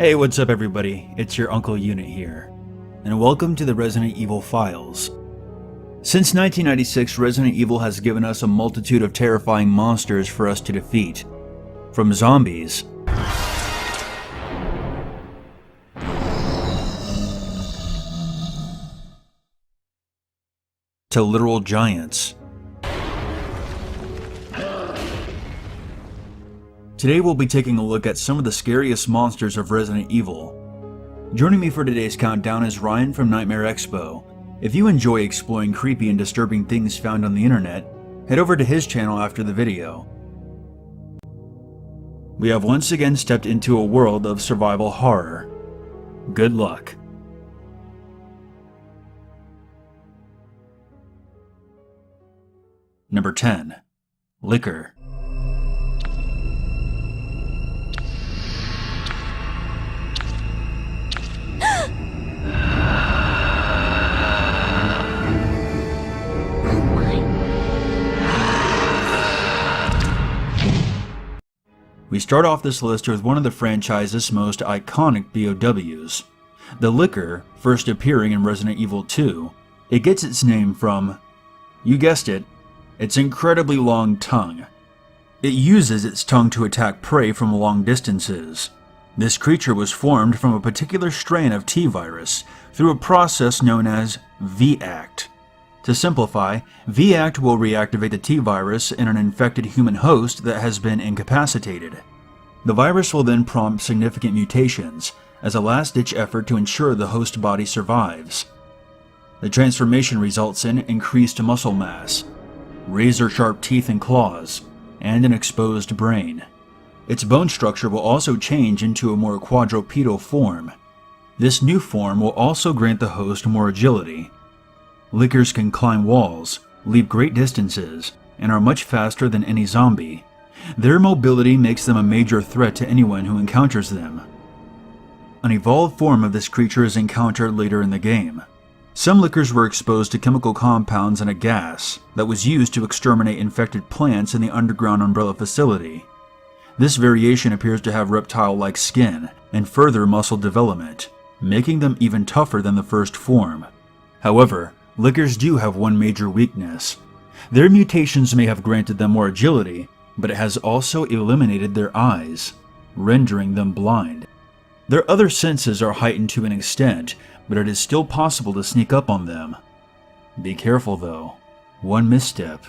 Hey, what's up everybody? It's your Uncle Unit here, and welcome to the Resident Evil Files. Since 1996, Resident Evil has given us a multitude of terrifying monsters for us to defeat. From zombies, to literal giants. Today we'll be taking a look at some of the scariest monsters of Resident Evil. Joining me for today's countdown is Ryan from NExpo. If you enjoy exploring creepy and disturbing things found on the internet, head over to his channel after the video. We have once again stepped into a world of survival horror. Good luck. Number 10. Liquor. We start off this list with one of the franchise's most iconic BOWs. The Liquor, first appearing in Resident Evil 2, it gets its name from, you guessed it, its incredibly long tongue. It uses its tongue to attack prey from long distances. This creature was formed from a particular strain of T-virus through a process known as V-Act. To simplify, V-Act will reactivate the T-virus in an infected human host that has been incapacitated. The virus will then prompt significant mutations as a last-ditch effort to ensure the host body survives. The transformation results in increased muscle mass, razor-sharp teeth and claws, and an exposed brain. Its bone structure will also change into a more quadrupedal form. This new form will also grant the host more agility. Lickers can climb walls, leap great distances, and are much faster than any zombie. Their mobility makes them a major threat to anyone who encounters them. An evolved form of this creature is encountered later in the game. Some Lickers were exposed to chemical compounds and a gas that was used to exterminate infected plants in the underground Umbrella facility. This variation appears to have reptile-like skin and further muscle development, making them even tougher than the first form. However, Lickers do have one major weakness. Their mutations may have granted them more agility, but it has also eliminated their eyes, rendering them blind. Their other senses are heightened to an extent, but it is still possible to sneak up on them. Be careful though. One misstep,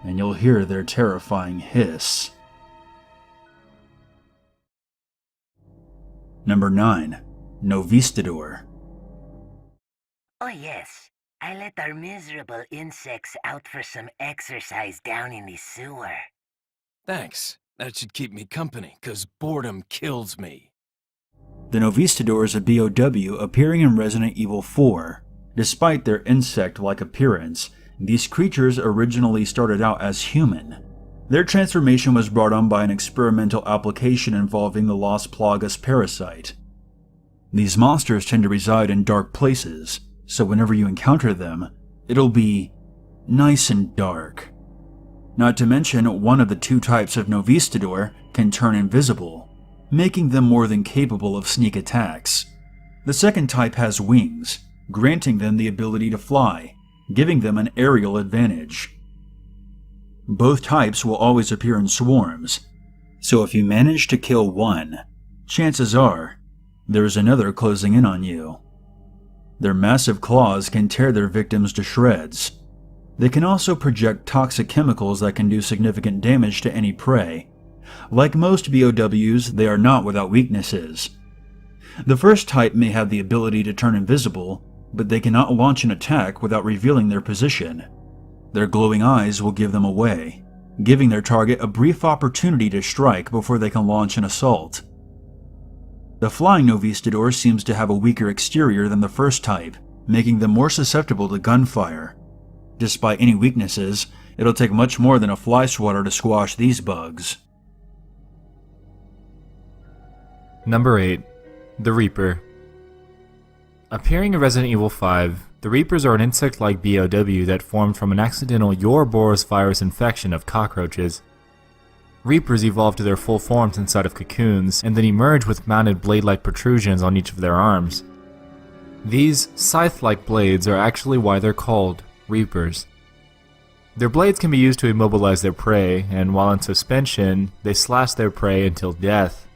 and you'll hear their terrifying hiss. Number 9. Vista Door. Oh yes, I let our miserable insects out for some exercise down in the sewer. Thanks. That should keep me company, 'cause boredom kills me. The Vista Door is a BOW appearing in Resident Evil 4. Despite their insect-like appearance, these creatures originally started out as human. Their transformation was brought on by an experimental application involving the Las Plagas parasite. These monsters tend to reside in dark places, so whenever you encounter them, it'll be nice and dark. Not to mention, one of the two types of Vista Door can turn invisible, making them more than capable of sneak attacks. The second type has wings, granting them the ability to fly, giving them an aerial advantage. Both types will always appear in swarms, so if you manage to kill one, chances are there's another closing in on you. Their massive claws can tear their victims to shreds. They can also project toxic chemicals that can do significant damage to any prey. Like most BOWs, they are not without weaknesses. The first type may have the ability to turn invisible, but they cannot launch an attack without revealing their position. Their glowing eyes will give them away, giving their target a brief opportunity to strike before they can launch an assault. The flying Vista Door seems to have a weaker exterior than the first type, making them more susceptible to gunfire. Despite any weaknesses, it'll take much more than a fly swatter to squash these bugs. Number 8. The Reaper. Appearing in Resident Evil 5, the Reapers are an insect-like BOW that formed from an accidental Ouroboros virus infection of cockroaches. Reapers evolve to their full forms inside of cocoons, and then emerge with mounted blade-like protrusions on each of their arms. These scythe-like blades are actually why they're called Reapers. Their blades can be used to immobilize their prey, and while in suspension, they slash their prey until death.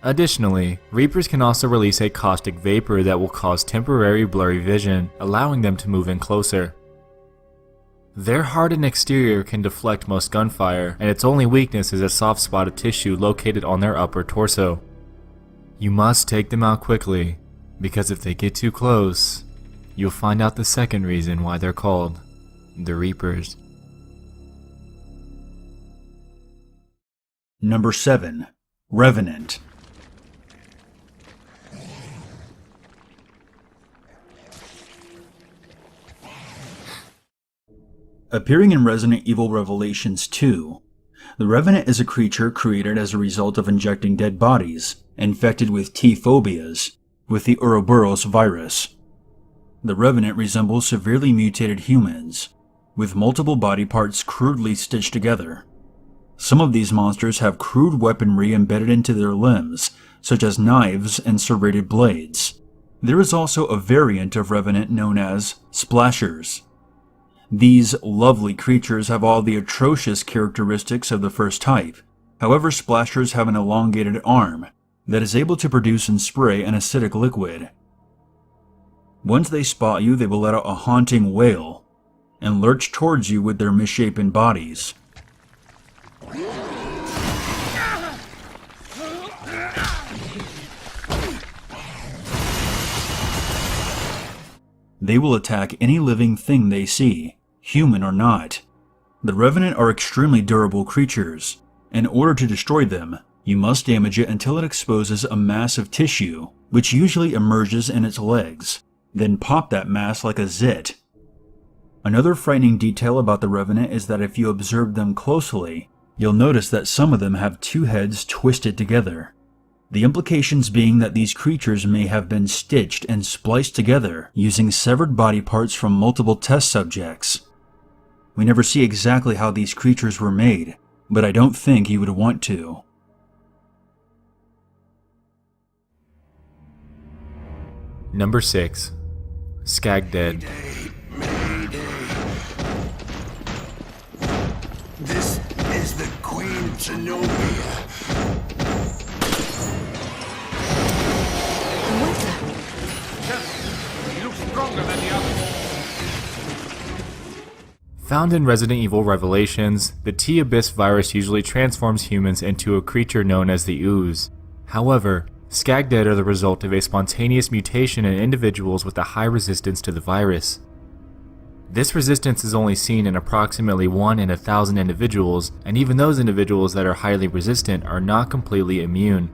Additionally, Reapers can also release a caustic vapor that will cause temporary blurry vision, allowing them to move in closer. Their hardened exterior can deflect most gunfire, and its only weakness is a soft spot of tissue located on their upper torso. You must take them out quickly, because if they get too close, you'll find out the second reason why they're called the Reapers. Number 7. Revenant. Appearing in Resident Evil Revelations 2, the Revenant is a creature created as a result of injecting dead bodies, infected with T-phobias, with the Ouroboros virus. The Revenant resembles severely mutated humans, with multiple body parts crudely stitched together. Some of these monsters have crude weaponry embedded into their limbs, such as knives and serrated blades. There is also a variant of Revenant known as Splashers. These lovely creatures have all the atrocious characteristics of the first type. However, Splashers have an elongated arm that is able to produce and spray an acidic liquid. Once they spot you, they will let out a haunting wail and lurch towards you with their misshapen bodies. They will attack any living thing they see, human or not. The Revenant are extremely durable creatures. In order to destroy them, you must damage it until it exposes a mass of tissue, which usually emerges in its legs. Then pop that mass like a zit. Another frightening detail about the Revenant is that if you observe them closely, you'll notice that some of them have two heads twisted together. The implications being that these creatures may have been stitched and spliced together using severed body parts from multiple test subjects. We never see exactly how these creatures were made, but I don't think you would want to. Number 6. Scag Dead. Mayday. This is the Queen Zenobia. He looks stronger than the others. Found in Resident Evil Revelations, the T-Abyss virus usually transforms humans into a creature known as the Ooze. However, Scag Dead are the result of a spontaneous mutation in individuals with a high resistance to the virus. This resistance is only seen in approximately 1 in 1,000 individuals, and even those individuals that are highly resistant are not completely immune.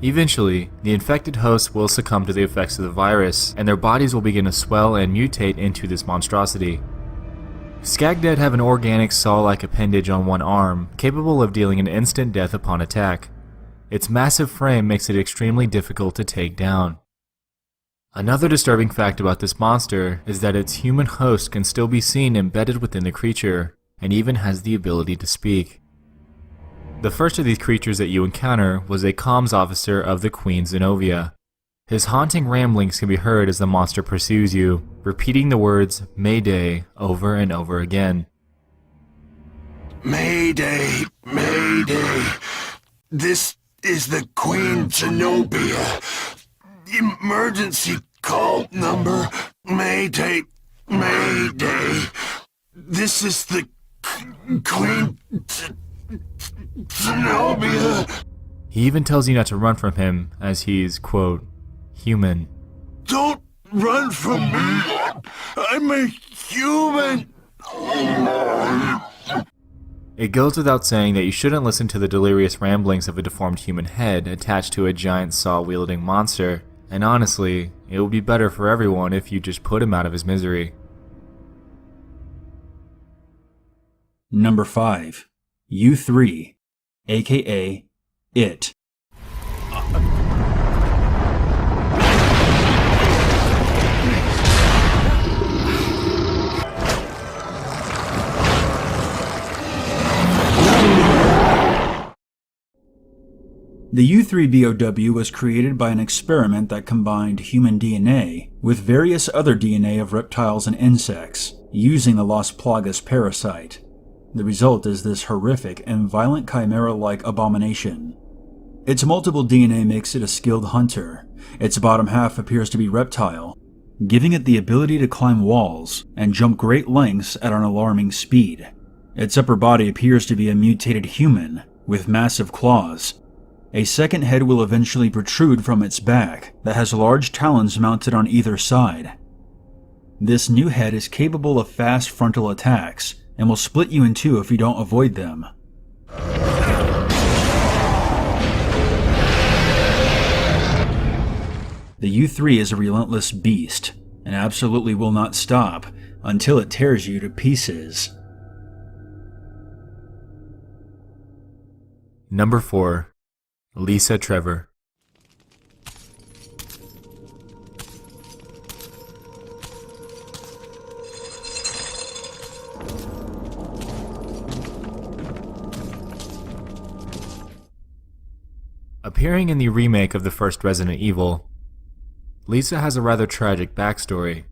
Eventually, the infected hosts will succumb to the effects of the virus, and their bodies will begin to swell and mutate into this monstrosity. Scag Dead have an organic saw-like appendage on one arm, capable of dealing an instant death upon attack. Its massive frame makes it extremely difficult to take down. Another disturbing fact about this monster is that its human host can still be seen embedded within the creature, and even has the ability to speak. The first of these creatures that you encounter was a comms officer of the Queen Zenobia. His haunting ramblings can be heard as the monster pursues you, repeating the words Mayday over and over again. Mayday, Mayday. This is the Queen Zenobia. Emergency call number. Mayday, Mayday. This is the Queen Zenobia. He even tells you not to run from him, as he's, quote, human. Don't run from me. I'm a human. It goes without saying that you shouldn't listen to the delirious ramblings of a deformed human head attached to a giant saw-wielding monster, and honestly, it would be better for everyone if you just put him out of his misery. Number 5. U3, aka It. The U3BOW was created by an experiment that combined human DNA with various other DNA of reptiles and insects, using the Las Plagas parasite. The result is this horrific and violent chimera-like abomination. Its multiple DNA makes it a skilled hunter. Its bottom half appears to be reptile, giving it the ability to climb walls and jump great lengths at an alarming speed. Its upper body appears to be a mutated human with massive claws. A second head will eventually protrude from its back that has large talons mounted on either side. This new head is capable of fast frontal attacks and will split you in two if you don't avoid them. The U3 is a relentless beast and absolutely will not stop until it tears you to pieces. Number 4. Lisa Trevor. Appearing in the remake of the first Resident Evil, Lisa has a rather tragic backstory.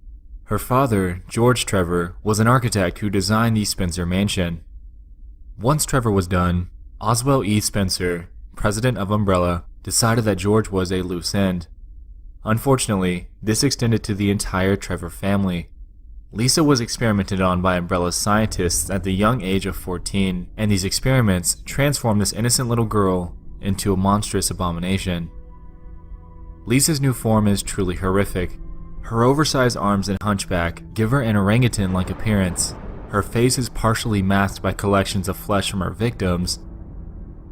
Her father, George Trevor, was an architect who designed the Spencer Mansion. Once Trevor was done, Oswell E. Spencer, president of Umbrella, decided that George was a loose end. Unfortunately, this extended to the entire Trevor family. Lisa was experimented on by Umbrella's scientists at the young age of 14, and these experiments transformed this innocent little girl into a monstrous abomination. Lisa's new form is truly horrific. Her oversized arms and hunchback give her an orangutan-like appearance. Her face is partially masked by collections of flesh from her victims.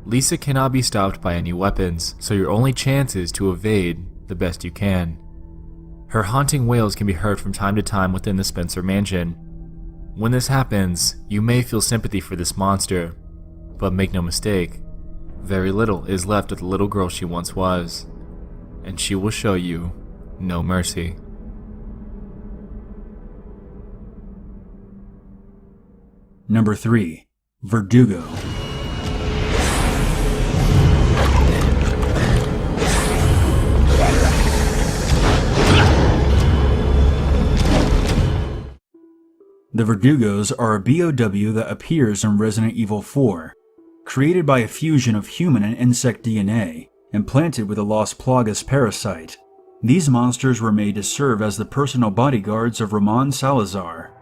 Lisa cannot be stopped by any weapons, so your only chance is to evade the best you can. Her haunting wails can be heard from time to time within the Spencer Mansion. When this happens, you may feel sympathy for this monster, but make no mistake, very little is left of the little girl she once was, and she will show you no mercy. Number 3. Verdugo. The Verdugos are a BOW that appears in Resident Evil 4, created by a fusion of human and insect DNA, implanted with a Las Plagas parasite. These monsters were made to serve as the personal bodyguards of Ramon Salazar.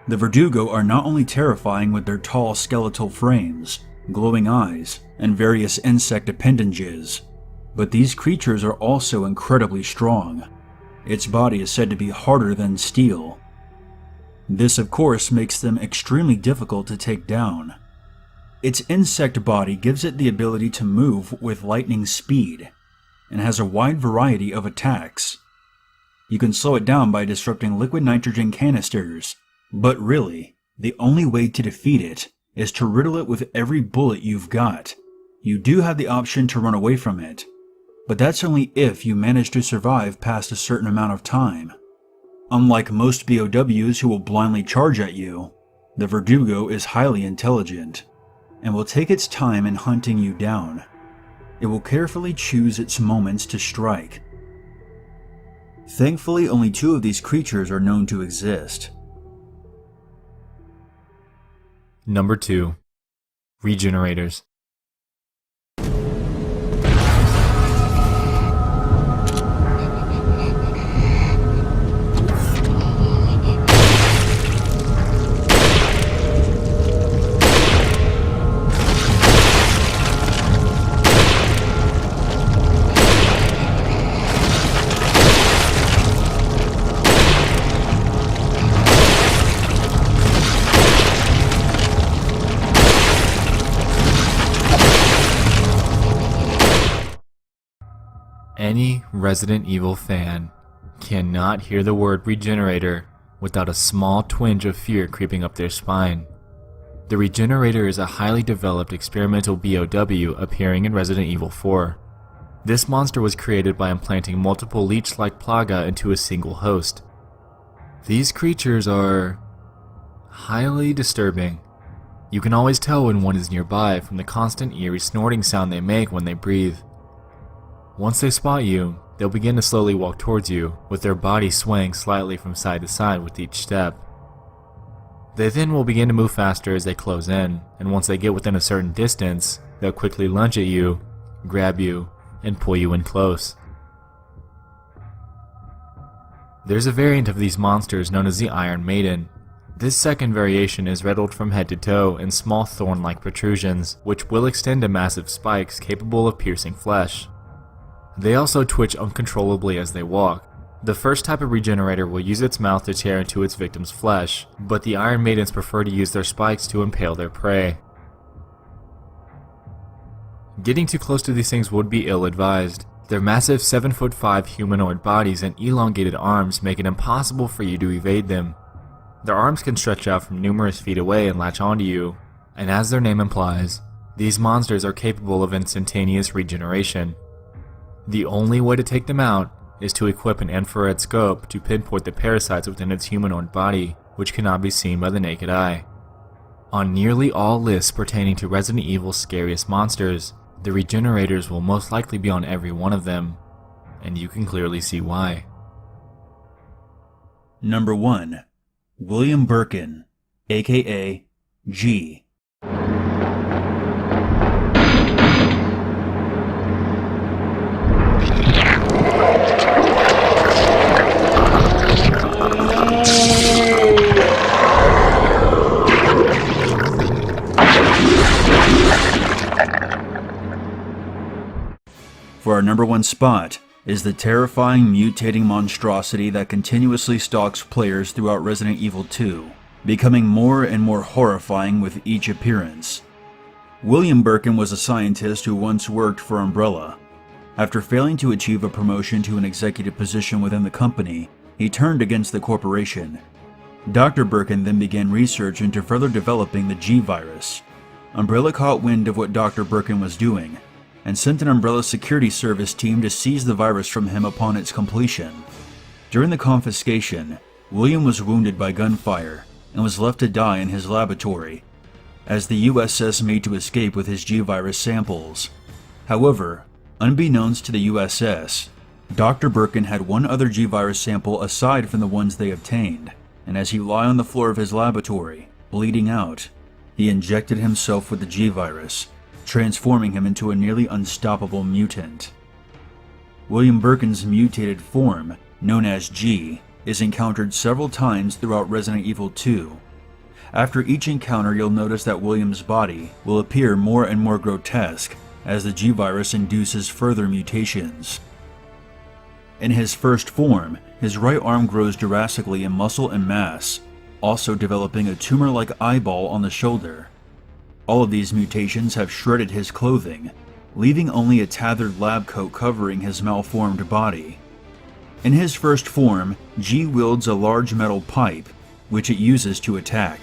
The Verdugo are not only terrifying with their tall skeletal frames, glowing eyes, and various insect appendages, but these creatures are also incredibly strong. Its body is said to be harder than steel. This, of course, makes them extremely difficult to take down. Its insect body gives it the ability to move with lightning speed, and has a wide variety of attacks. You can slow it down by disrupting liquid nitrogen canisters, but really, the only way to defeat it is to riddle it with every bullet you've got. You do have the option to run away from it, but that's only if you manage to survive past a certain amount of time. Unlike most BOWs who will blindly charge at you, the Verdugo is highly intelligent, and will take its time in hunting you down. It will carefully choose its moments to strike. Thankfully, only 2 of these creatures are known to exist. Number 2. Regenerators. Any Resident Evil fan cannot hear the word Regenerator without a small twinge of fear creeping up their spine. The Regenerator is a highly developed experimental BOW appearing in Resident Evil 4. This monster was created by implanting multiple leech-like plaga into a single host. These creatures are highly disturbing. You can always tell when one is nearby from the constant eerie snorting sound they make when they breathe. Once they spot you, they'll begin to slowly walk towards you, with their body swaying slightly from side to side with each step. They then will begin to move faster as they close in, and once they get within a certain distance, they'll quickly lunge at you, grab you, and pull you in close. There's a variant of these monsters known as the Iron Maiden. This second variation is riddled from head to toe in small thorn-like protrusions, which will extend to massive spikes capable of piercing flesh. They also twitch uncontrollably as they walk. The first type of regenerator will use its mouth to tear into its victim's flesh, but the Iron Maidens prefer to use their spikes to impale their prey. Getting too close to these things would be ill-advised. Their massive 7'5" humanoid bodies and elongated arms make it impossible for you to evade them. Their arms can stretch out from numerous feet away and latch onto you, and as their name implies, these monsters are capable of instantaneous regeneration. The only way to take them out is to equip an infrared scope to pinpoint the parasites within its humanoid body, which cannot be seen by the naked eye. On nearly all lists pertaining to Resident Evil's scariest monsters, the Regenerators will most likely be on every one of them, and you can clearly see why. Number 1. William Birkin, aka G. For our number 1 spot is the terrifying mutating monstrosity that continuously stalks players throughout Resident Evil 2, becoming more and more horrifying with each appearance. William Birkin was a scientist who once worked for Umbrella. After failing to achieve a promotion to an executive position within the company, he turned against the corporation. Dr. Birkin then began research into further developing the G virus. Umbrella caught wind of what Dr. Birkin was doing, and sent an Umbrella security service team to seize the virus from him upon its completion. During the confiscation, William was wounded by gunfire and was left to die in his laboratory, as the USS made to escape with his G-virus samples. However, unbeknownst to the USS, Dr. Birkin had one other G-virus sample aside from the ones they obtained, and as he lay on the floor of his laboratory, bleeding out, he injected himself with the G-virus, transforming him into a nearly unstoppable mutant. William Birkin's mutated form, known as G, is encountered several times throughout Resident Evil 2. After each encounter, you'll notice that William's body will appear more and more grotesque as the G-virus induces further mutations. In his first form, his right arm grows drastically in muscle and mass, also developing a tumor-like eyeball on the shoulder. All of these mutations have shredded his clothing, leaving only a tattered lab coat covering his malformed body. In his first form, G wields a large metal pipe, which it uses to attack.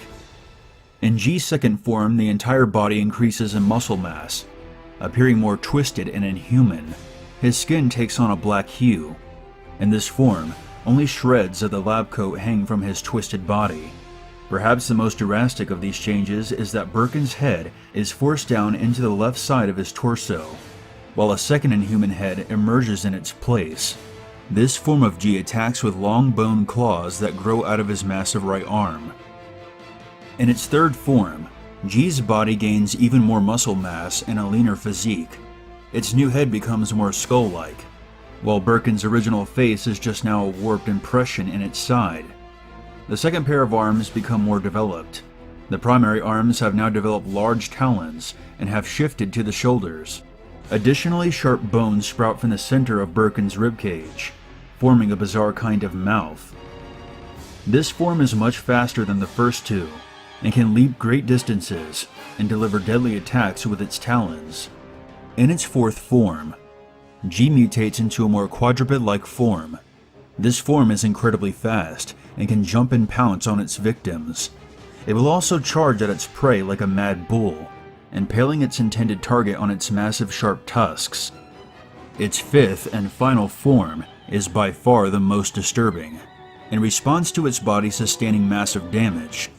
In G's second form, the entire body increases in muscle mass, appearing more twisted and inhuman. His skin takes on a black hue. In this form, only shreds of the lab coat hang from his twisted body. Perhaps the most drastic of these changes is that Birkin's head is forced down into the left side of his torso, while a second inhuman head emerges in its place. This form of G attacks with long bone claws that grow out of his massive right arm. In its third form, G's body gains even more muscle mass and a leaner physique. Its new head becomes more skull-like, while Birkin's original face is just now a warped impression in its side. The second pair of arms become more developed. The primary arms have now developed large talons and have shifted to the shoulders. Additionally, sharp bones sprout from the center of Birkin's ribcage, forming a bizarre kind of mouth. This form is much faster than the first two, and can leap great distances and deliver deadly attacks with its talons. In its fourth form, G mutates into a more quadruped-like form. This form is incredibly fast and can jump and pounce on its victims. It will also charge at its prey like a mad bull, impaling its intended target on its massive sharp tusks. Its fifth and final form is by far the most disturbing. In response to its body sustaining massive damage,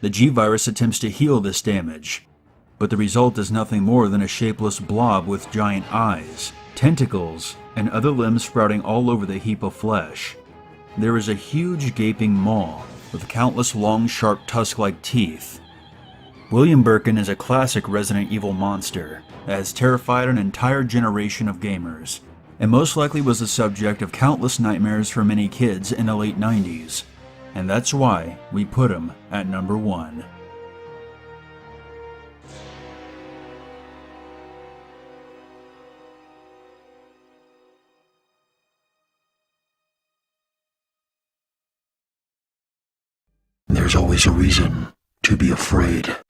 The G-Virus attempts to heal this damage, but the result is nothing more than a shapeless blob with giant eyes, tentacles, and other limbs sprouting all over the heap of flesh. There is a huge gaping maw with countless long, sharp tusk-like teeth. William Birkin is a classic Resident Evil monster that has terrified an entire generation of gamers, and most likely was the subject of countless nightmares for many kids in the late 90s, and that's why we put him at number 1. There's always a reason to be afraid.